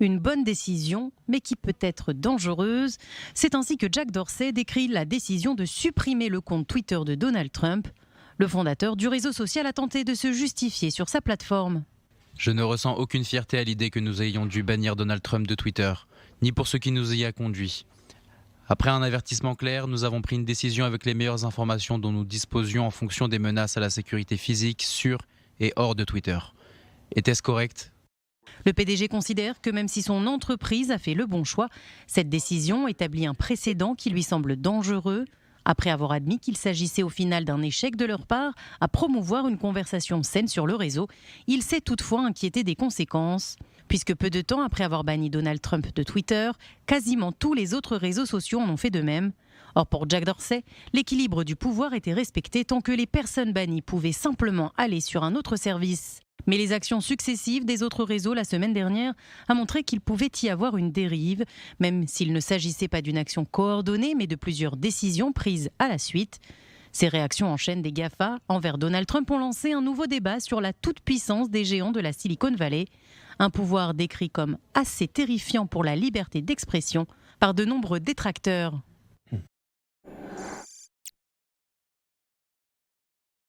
Une bonne décision, mais qui peut être dangereuse. C'est ainsi que Jack Dorsey décrit la décision de supprimer le compte Twitter de Donald Trump. Le fondateur du réseau social a tenté de se justifier sur sa plateforme. Je ne ressens aucune fierté à l'idée que nous ayons dû bannir Donald Trump de Twitter, ni pour ce qui nous y a conduit. Après un avertissement clair, nous avons pris une décision avec les meilleures informations dont nous disposions en fonction des menaces à la sécurité physique sur et hors de Twitter. Était-ce correct ? Le PDG considère que même si son entreprise a fait le bon choix, cette décision établit un précédent qui lui semble dangereux. Après avoir admis qu'il s'agissait au final d'un échec de leur part à promouvoir une conversation saine sur le réseau, il s'est toutefois inquiété des conséquences. Puisque peu de temps après avoir banni Donald Trump de Twitter, quasiment tous les autres réseaux sociaux en ont fait de même. Or pour Jack Dorsey, l'équilibre du pouvoir était respecté tant que les personnes bannies pouvaient simplement aller sur un autre service. Mais les actions successives des autres réseaux la semaine dernière a montré qu'il pouvait y avoir une dérive, même s'il ne s'agissait pas d'une action coordonnée, mais de plusieurs décisions prises à la suite. Ces réactions en chaîne des GAFA envers Donald Trump ont lancé un nouveau débat sur la toute-puissance des géants de la Silicon Valley, un pouvoir décrit comme assez terrifiant pour la liberté d'expression par de nombreux détracteurs.